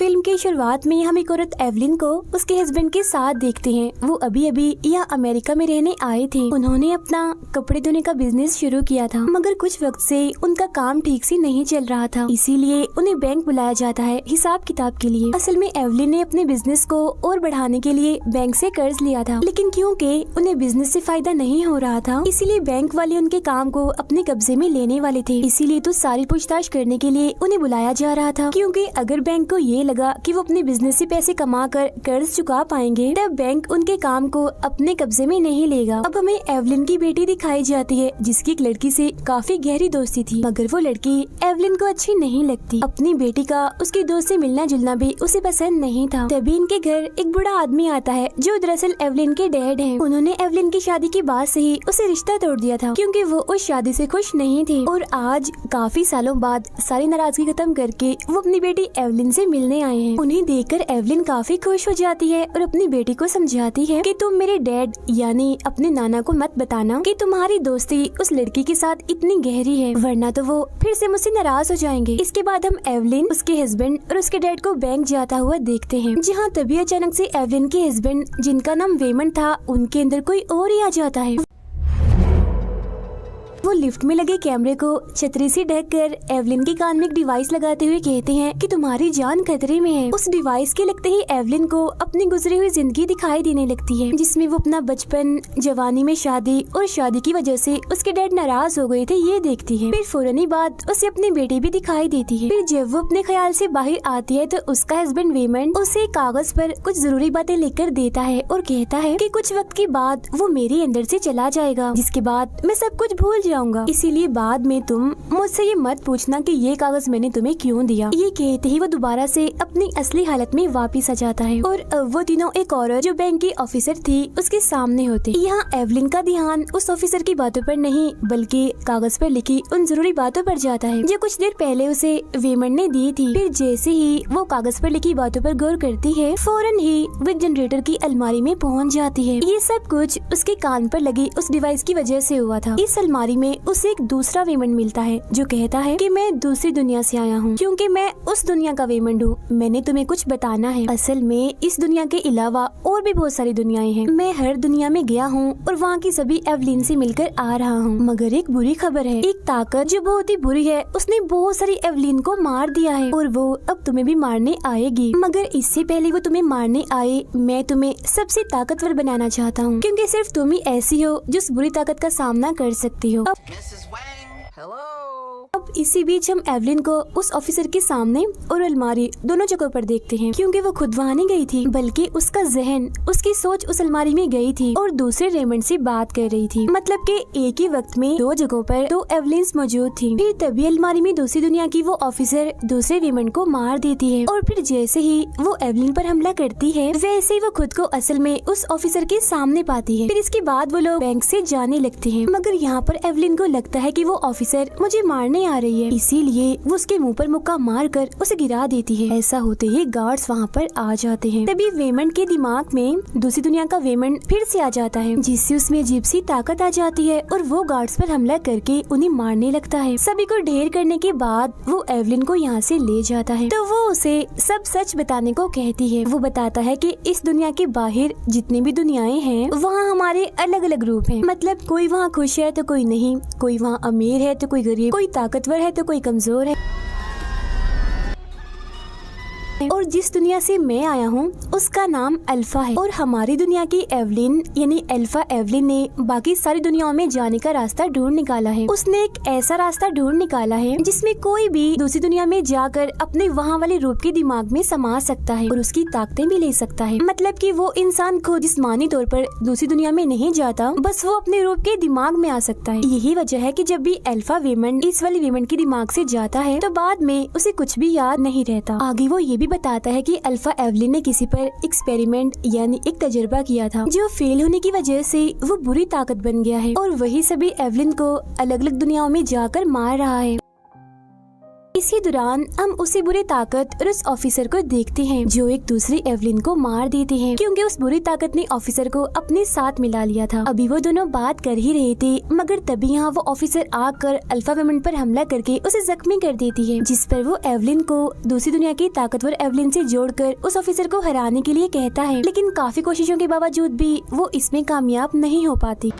Film की शुरुआत में हम एक औरत एवलिन को उसके हस्बैंड के साथ देखते हैं। वो अभी अभी यहाँ अमेरिका में रहने आए थे। उन्होंने अपना कपड़े धोने का बिजनेस शुरू किया था, मगर कुछ वक्त से उनका काम ठीक से नहीं चल रहा था, इसीलिए उन्हें बैंक बुलाया जाता है हिसाब किताब के लिए। असल में एवलिन ने अपने बिजनेस को और बढ़ाने के लिए बैंक से कर्ज लिया था, लेकिन क्योंकि उन्हें बिजनेस से फायदा नहीं हो रहा था, इसीलिए बैंक वाले उनके काम को अपने कब्जे में लेने वाले थे। इसीलिए तो सारी पूछताछ करने के लिए उन्हें बुलाया जा रहा था, क्योंकि अगर बैंक को ये लगा कि वो अपने बिजनेस से पैसे कमा कर कर्ज चुका पाएंगे, तब बैंक उनके काम को अपने कब्जे में नहीं लेगा। अब हमें एवलिन की बेटी दिखाई जाती है, जिसकी एक लड़की से काफी गहरी दोस्ती थी, मगर वो लड़की एवलिन को अच्छी नहीं लगती। अपनी बेटी का उसके दोस्त से मिलना जुलना भी उसे पसंद नहीं था। तभी इनके घर एक बूढ़ा आदमी आता है, जो दरअसल एवलिन के डैड हैं। उन्होंने एवलिन की शादी के बाद से ही उसे रिश्ता तोड़ दिया था, क्योंकि वो उस शादी से खुश नहीं थे। और आज काफी सालों बाद सारी नाराजगी खत्म करके वो अपनी बेटी एवलिन से मिलने आए हैं। उन्हें देखकर एवलिन काफी खुश हो जाती है और अपनी बेटी को समझाती है कि तुम मेरे डैड यानी अपने नाना को मत बताना कि तुम्हारी दोस्ती उस लड़की के साथ इतनी गहरी है, वरना तो वो फिर से मुझसे नाराज हो जाएंगे। इसके बाद हम एवलिन, उसके हस्बैंड और उसके डैड को बैंक जाता हुआ देखते हैं, जहाँ तभी अचानक से एवलिन के हस्बैंड, जिनका नाम वेमन था, उनके अंदर कोई और ही आ जाता है। वो लिफ्ट में लगे कैमरे को छतरी से ढककर एवलिन के कान में एक डिवाइस लगाते हुए कहते हैं कि तुम्हारी जान खतरे में है। उस डिवाइस के लगते ही एवलिन को अपनी गुजरी हुई जिंदगी दिखाई देने लगती है, जिसमें वो अपना बचपन, जवानी में शादी और शादी की वजह से उसके डैड नाराज हो गए थे, ये देखती है। फिर फौरन ही बाद उसे अपनी बेटी भी दिखाई देती है। फिर जब वो अपने ख्याल से बाहर आती है, तो उसका हस्बैंड वेमन उसे कागज पर कुछ जरूरी बातें लिखकर देता है और कहता है कि कुछ वक्त के बाद वो मेरे अंदर से चला जाएगा, जिसके बाद मैं सब कुछ भूल जाऊंगा, इसीलिए बाद में तुम मुझसे ये मत पूछना कि ये कागज मैंने तुम्हें क्यों दिया। ये कहते ही वो दोबारा से अपनी असली हालत में वापस आ जाता है और वो तीनों एक औरत जो बैंक की ऑफिसर थी उसके सामने होते। यहाँ एवलिन का ध्यान उस ऑफिसर की बातों पर नहीं, बल्कि कागज पर लिखी उन जरूरी बातों पर जाता है, जो कुछ देर पहले उसे वेमन ने दी थी। फिर जैसे ही वो कागज पर लिखी बातों पर गौर करती है, फौरन ही वो जनरेटर की अलमारी में पहुँच जाती है। ये सब कुछ उसके कान पर लगी उस डिवाइस की वजह से हुआ था। इस अलमारी में उसे एक दूसरा वेमन मिलता है, जो कहता है कि मैं दूसरी दुनिया से आया हूँ, क्योंकि मैं उस दुनिया का वेमन हूँ। मैंने तुम्हें कुछ बताना है। असल में इस दुनिया के अलावा और भी बहुत सारी दुनियाएं हैं। मैं हर दुनिया में गया हूँ और वहाँ की सभी एवलिन से मिलकर आ रहा हूँ, मगर एक बुरी खबर है। एक ताकत जो बहुत ही बुरी है, उसने बहुत सारी एवलिन को मार दिया है और वो अब तुम्हें भी मारने आएगी। मगर इससे पहले वो तुम्हें मारने आए, मैं तुम्हें सबसे ताकतवर बनाना चाहता हूँ, क्योंकि सिर्फ तुम ही ऐसी हो जो उस बुरी ताकत का सामना कर सकती हो। अब इसी बीच हम एवलिन को उस ऑफिसर के सामने और अलमारी दोनों जगहों पर देखते हैं, क्योंकि वो खुद वहाँ नहीं गई थी, बल्कि उसका जहन, उसकी सोच उस अलमारी में गई थी और दूसरे रेमंड से बात कर रही थी। मतलब कि एक ही वक्त में दो जगहों पर दो एवलिन्स मौजूद थी। फिर तभी अलमारी में दूसरी दुनिया की वो ऑफिसर दूसरे रेमंड को मार देती है और फिर जैसे ही वो एवलिन पर हमला करती है, वैसे ही वो खुद को असल में उस ऑफिसर के सामने पाती है। फिर इसके बाद वो लोग बैंक से जाने लगते हैं, मगर यहाँ पर एवलिन को लगता है कि वो ऑफिसर मुझे मारने आ रही है, इसीलिए वो उसके मुंह पर मुक्का मारकर उसे गिरा देती है। ऐसा होते ही गार्ड्स वहाँ पर आ जाते हैं। तभी वेमंड के दिमाग में दूसरी दुनिया का वेमंड फिर से आ जाता है, जिससे उसमें अजीब सी ताकत आ जाती है और वो गार्ड्स पर हमला करके उन्हें मारने लगता है। सभी को ढेर करने के बाद वो एवलिन को यहाँ से ले जाता है, तो वो उसे सब सच बताने को कहती है। वो बताता है कि इस दुनिया के बाहर जितनी भी दुनियाएं हैं, वहाँ हमारे अलग अलग रूप हैं। मतलब कोई वहाँ खुश है तो कोई नहीं, कोई वहाँ अमीर है तो कोई गरीब, कोई ताकतवर है तो कोई कमजोर है। और जिस दुनिया से मैं आया हूँ उसका नाम अल्फा है, और हमारी दुनिया की एवलिन यानी अल्फा एवलिन ने बाकी सारी दुनियाओं में जाने का रास्ता ढूंढ निकाला है। उसने एक ऐसा रास्ता ढूंढ निकाला है जिसमें कोई भी दूसरी दुनिया में जाकर अपने वहाँ वाले रूप के दिमाग में समा सकता है और उसकी ताकतें भी ले सकता है। मतलब कि वो इंसान खुद जिस्मानी तौर पर दूसरी दुनिया में नहीं जाता, बस वो अपने रूप के दिमाग में आ सकता है। यही वजह है कि जब भी अल्फा वेमन इस वाले वेमन के दिमाग से जाता है, तो बाद में उसे कुछ भी याद नहीं रहता। आगे वो ये भी बताता है कि अल्फा एवलिन ने किसी पर एक्सपेरिमेंट यानी एक तजुर्बा किया था, जो फेल होने की वजह से वो बुरी ताकत बन गया है और वही सभी एवलिन को अलग अलग दुनियाओं में जाकर मार रहा है। इसी दौरान हम उसी बुरी ताकत और उस ऑफिसर को देखते हैं जो एक दूसरी एवलिन को मार देते हैं, क्योंकि उस बुरी ताकत ने ऑफिसर को अपने साथ मिला लिया था। अभी वो दोनों बात कर ही रहे थे, मगर तभी यहाँ वो ऑफिसर आकर अल्फा वेमन पर हमला करके उसे जख्मी कर देती है, जिस पर वो एवलिन को दूसरी दुनिया की ताकतवर एवलिन से जोड़कर उस ऑफिसर को हराने के लिए कहता है, लेकिन काफी कोशिशों के बावजूद भी वो इसमें कामयाब नहीं हो पाती।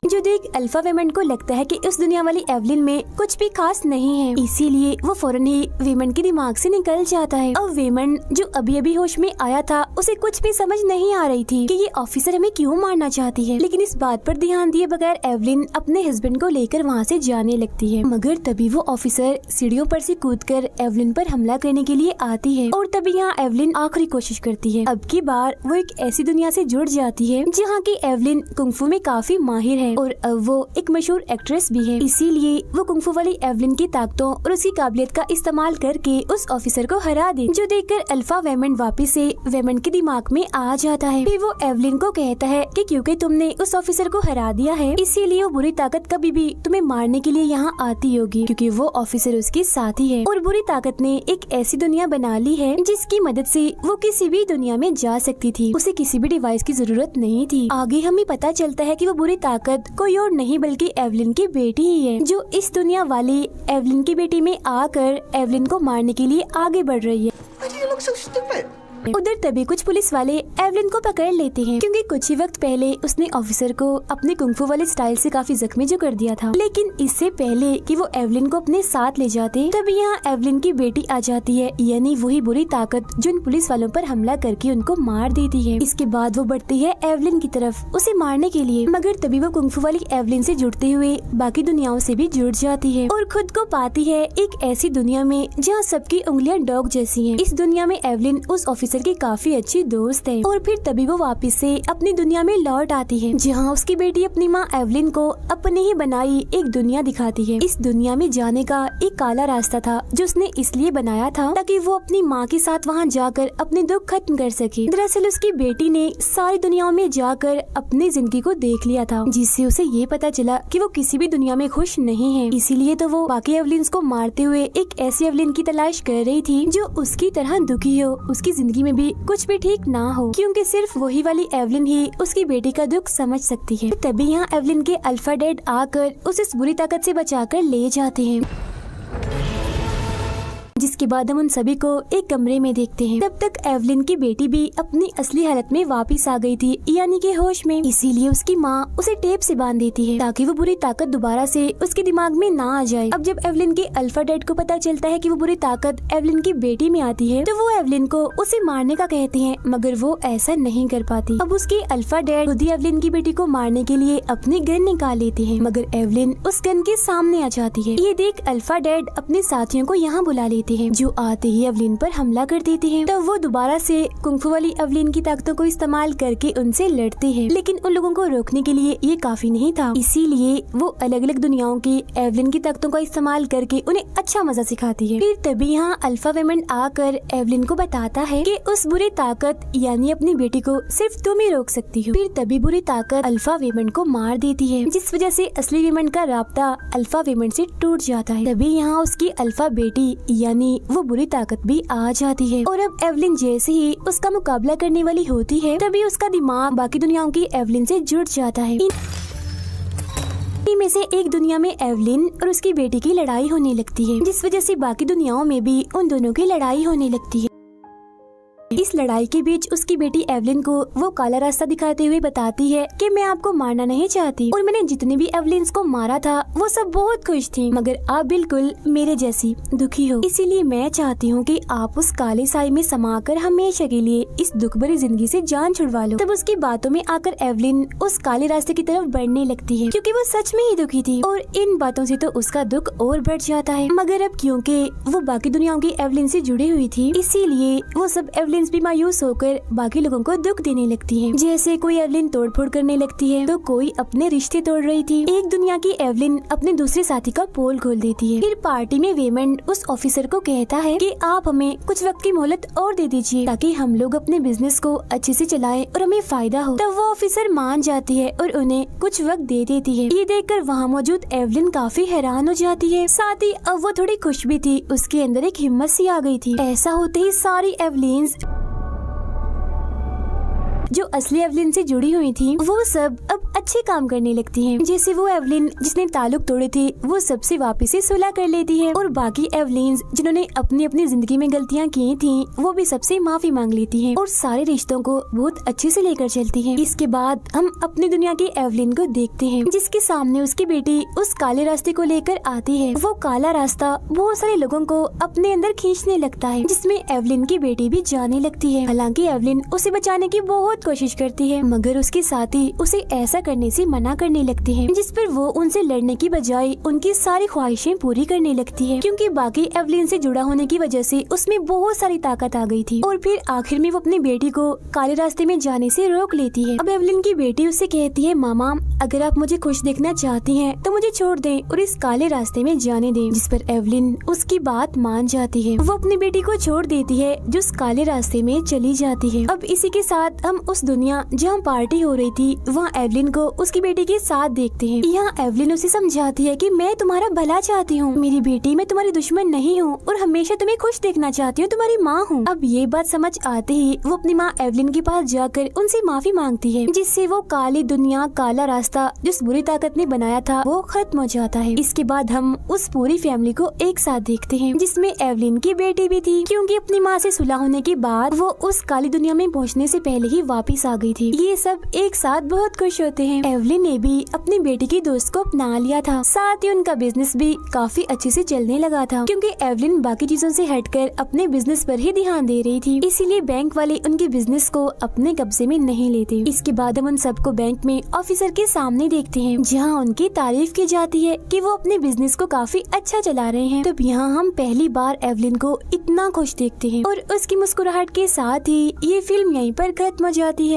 जो देख अल्फा वेमन को लगता है कि उस दुनिया वाली एवलिन में कुछ भी खास नहीं है, इसीलिए वो फौरन ही वेमन के दिमाग से निकल जाता है। और वेमन जो अभी अभी होश में आया था, उसे कुछ भी समझ नहीं आ रही थी कि ये ऑफिसर हमें क्यों मारना चाहती है, लेकिन इस बात पर ध्यान दिए बगैर एवलिन अपने हस्बैंड को लेकर वहाँ से जाने लगती है। मगर तभी वो ऑफिसर सीढ़ियों पर से कूदकर एवलिन पर हमला करने के लिए आती है, और तभी यहाँ एवलिन आखिरी कोशिश करती है। अब की बार वो एक ऐसी दुनिया से जुड़ जाती है जहाँ की एवलिन कुंफू में काफी माहिर है और अब वो एक मशहूर एक्ट्रेस भी है, इसीलिए वो कुंफू वाली एवलिन की ताकतों और उसकी काबिलियत का इस्तेमाल करके उस ऑफिसर को हरा दे। जो देखकर अल्फा वेमन वापिस से वेमन के दिमाग में आ जाता है। फिर वो एवलिन को कहता है कि क्योंकि तुमने उस ऑफिसर को हरा दिया है, इसीलिए वो बुरी ताकत कभी भी तुम्हें मारने के लिए यहाँ आती होगी, क्योंकि वो ऑफिसर उसकी साथी है और बुरी ताकत ने एक ऐसी दुनिया बना ली है जिसकी मदद से वो किसी भी दुनिया में जा सकती थी। उसे किसी भी डिवाइस की जरूरत नहीं थी। आगे हमें पता चलता है कि वो बुरी ताकत कोई और नहीं बल्कि एवलिन की बेटी ही है, जो इस दुनिया वाली एवलिन की बेटी में आकर एवलिन को मारने के लिए आगे बढ़ रही है। उधर तभी कुछ पुलिस वाले एवलिन को पकड़ लेते हैं, क्योंकि कुछ ही वक्त पहले उसने ऑफिसर को अपने कुंफू वाले स्टाइल से काफी जख्मी जो कर दिया था। लेकिन इससे पहले कि वो एवलिन को अपने साथ ले जाते, तभी यहाँ एवलिन की बेटी आ जाती है, यानी वही बुरी ताकत जो इन पुलिस वालों पर हमला करके उनको मार देती है। इसके बाद वो बढ़ती है एवलिन की तरफ उसे मारने के लिए, मगर तभी वो कुंफू वाली एवलिन से जुड़ते हुए बाकी दुनियाओं से भी जुड़ जाती है और खुद को पाती है एक ऐसी दुनिया में जहाँ सबकी उंगलियां डॉग जैसी हैं। इस दुनिया में एवलिन उस ऑफिसर की काफी अच्छी दोस्त है, और फिर तभी वो वापस से अपनी दुनिया में लौट आती है, जहाँ उसकी बेटी अपनी माँ एवलिन को अपनी ही बनाई एक दुनिया दिखाती है। इस दुनिया में जाने का एक काला रास्ता था जो उसने इसलिए बनाया था ताकि वो अपनी माँ के साथ वहाँ जाकर अपने दुख खत्म कर सके। दरअसल उसकी बेटी ने सारी दुनियाओं में जाकर अपनी जिंदगी को देख लिया था, जिससे उसे ये पता चला कि वो किसी भी दुनिया में खुश नहीं है। इसीलिए तो वो बाकी एवलिन्स को मारते हुए एक ऐसी एवलिन की तलाश कर रही थी जो उसकी तरह दुखी हो, उसकी जिंदगी में भी कुछ भी ठीक ना हो, क्योंकि सिर्फ वही वाली एवलिन ही उसकी बेटी का दुख समझ सकती है। तभी यहाँ एवलिन के अल्फा डैड आकर उसे इस बुरी ताकत से बचाकर ले जाते हैं, जिसके बाद हम उन सभी को एक कमरे में देखते हैं। तब तक एवलिन की बेटी भी अपनी असली हालत में वापस आ गई थी, यानी कि होश में। इसीलिए उसकी माँ उसे टेप से बांध देती है ताकि वो बुरी ताकत दोबारा से उसके दिमाग में ना आ जाए। अब जब एवलिन के अल्फा डैड को पता चलता है कि वो बुरी ताकत एवलिन की बेटी में आती है, तो वो एवलिन को उसे मारने का कहते हैं, मगर वो ऐसा नहीं कर पाती। अब उसके अल्फा डैड खुद ही एवलिन की बेटी को मारने के लिए अपनी गन निकाल लेते हैं, मगर एवलिन उस गन के सामने आ जाती है। ये देख अल्फा डैड अपने साथियों को यहाँ बुला लेते हैं, जो आते ही एवलिन पर हमला कर देते हैं। तब वो दोबारा से कुंफू वाली एवलिन की ताकतों को इस्तेमाल करके उनसे लड़ते हैं, लेकिन उन लोगों को रोकने के लिए ये काफी नहीं था। इसीलिए वो अलग अलग दुनियाओं की एवलिन की ताकतों का इस्तेमाल करके उन्हें अच्छा मजा सिखाती है। फिर तभी यहाँ अल्फा वेमन आकर एवलिन को बताता है कि उस बुरी ताकत यानी अपनी बेटी को सिर्फ तुम ही रोक सकती हो। फिर तभी बुरी ताकत अल्फा वेमन को मार देती है, जिस वजह से असली वेमन का राब्ता अल्फा वेमन से टूट जाता है। तभी यहाँ उसकी अल्फा बेटी यानी वो बुरी ताकत भी आ जाती है, और अब एवलिन जैसे ही उसका मुकाबला करने वाली होती है, तभी उसका दिमाग बाकी दुनियाओं की एवलिन से जुड़ जाता है। में से एक दुनिया में एवलिन और उसकी बेटी की लड़ाई होने लगती है, जिस वजह से बाकी दुनियाओं में भी उन दोनों की लड़ाई होने लगती है। इस लड़ाई के बीच उसकी बेटी एवलिन को वो काला रास्ता दिखाते हुए बताती है कि मैं आपको मारना नहीं चाहती, और मैंने जितने भी एवलिन्स को मारा था वो सब बहुत खुश थी, मगर आप बिल्कुल मेरे जैसी दुखी हो। इसीलिए मैं चाहती हूँ कि आप उस काले साए में समाकर हमेशा के लिए इस दुख भरी जिंदगी से जान छुड़वा लो। तब उसकी बातों में आकर एवलिन उस काले रास्ते की तरफ बढ़ने लगती है, क्योंकि वो सच में ही दुखी थी, और इन बातों से तो उसका दुख और बढ़ जाता है। मगर अब क्योंकि वो बाकी दुनियाओं की एवलिन से जुड़ी हुई थी, इसीलिए वो सब एवलिन एवलिन भी मायूस होकर बाकी लोगों को दुख देने लगती है। जैसे कोई एवलिन तोड़फोड़ करने लगती है तो कोई अपने रिश्ते तोड़ रही थी। एक दुनिया की एवलिन अपने दूसरे साथी का पोल खोल देती है। फिर पार्टी में वेमंड उस ऑफिसर को कहता है कि आप हमें कुछ वक्त की मोहलत और दे दीजिए ताकि हम लोग अपने बिजनेस को अच्छे से चलाएं और हमें फायदा हो। तब वो ऑफिसर मान जाती है और उन्हें कुछ वक्त दे देती है। ये देखकर वहाँ मौजूद एवलिन काफी हैरान हो जाती है। साथ ही अब वो थोड़ी खुश भी थी, उसके अंदर एक हिम्मत सी आ गई थी। ऐसा होते ही सारी एवलिन्स जो असली एवलिन से जुड़ी हुई थी वो सब अब अच्छे काम करने लगती हैं। जैसे वो एवलिन जिसने ताल्लुक तोड़े थे वो सबसे वापस से सुलह कर लेती है और बाकी एवलिन्स जिन्होंने अपनी अपनी जिंदगी में गलतियाँ की थी वो भी सबसे माफी मांग लेती हैं और सारे रिश्तों को बहुत अच्छे से लेकर चलती हैं। इसके बाद हम अपनी दुनिया की एवलिन को देखते हैं जिसके सामने उसकी बेटी उस काले रास्ते को लेकर आती है। वो काला रास्ता बहुत सारे लोगों को अपने अंदर खींचने लगता है जिसमें एवलिन की बेटी भी जाने लगती है। हालांकि एवलिन उसे बचाने की बहुत कोशिश करती है मगर उसके साथी उसे ऐसा करने से मना करने लगते हैं, जिस पर वो उनसे लड़ने की बजाय उनकी सारी ख्वाहिशें पूरी करने लगती है क्योंकि बाकी एवलिन से जुड़ा होने की वजह से उसमें बहुत सारी ताकत आ गई थी। और फिर आखिर में वो अपनी बेटी को काले रास्ते में जाने से रोक लेती है। अब एवलिन की बेटी उससे कहती है, मामा अगर आप मुझे खुश देखना चाहती हैं तो मुझे छोड़ दें और इस काले रास्ते में जाने दें। जिस पर एवलिन उसकी बात मान जाती है। वो अपनी बेटी को छोड़ देती है जो उस काले रास्ते में चली जाती है। अब इसी के साथ हम उस दुनिया जहाँ पार्टी हो रही थी वहाँ एवलिन को उसकी बेटी के साथ देखते हैं। यहाँ एवलिन उसे समझाती है कि मैं तुम्हारा भला चाहती हूँ मेरी बेटी, मैं तुम्हारी दुश्मन नहीं हूँ और हमेशा तुम्हें खुश देखना चाहती हूँ, तुम्हारी माँ हूँ। अब ये बात समझ आते ही वो अपनी माँ एवलिन के पास जाकर उनसे माफी मांगती है जिससे वो काली दुनिया काला रास्ता जिस बुरी ताकत ने बनाया था वो खत्म हो जाता है। इसके बाद हम उस पूरी फैमिली को एक साथ देखते हैं जिसमें एवलिन की बेटी भी थी क्योंकि अपनी माँ से सुलह होने के बाद वो उस काली दुनिया में पहुँचने से पहले ही वापिस आ गई थी। ये सब एक साथ बहुत खुश होते हैं। एवलिन ने भी अपनी बेटी की दोस्त को अपना लिया था, साथ ही उनका बिजनेस भी काफी अच्छे से चलने लगा था क्योंकि एवलिन बाकी चीजों से हटकर अपने बिजनेस पर ही ध्यान दे रही थी, इसीलिए बैंक वाले उनके बिजनेस को अपने कब्जे में नहीं लेते। इसके बाद हम उन सबको बैंक में ऑफिसर के सामने देखते हैं जहाँ उनकी तारीफ की जाती है कि वो अपने बिजनेस को काफी अच्छा चला रहे हैं। तब यहाँ हम पहली बार एवलिन को इतना खुश देखते हैं और उसकी मुस्कुराहट के साथ ही ये फिल्म यहीं पर खत्म हो जाती है।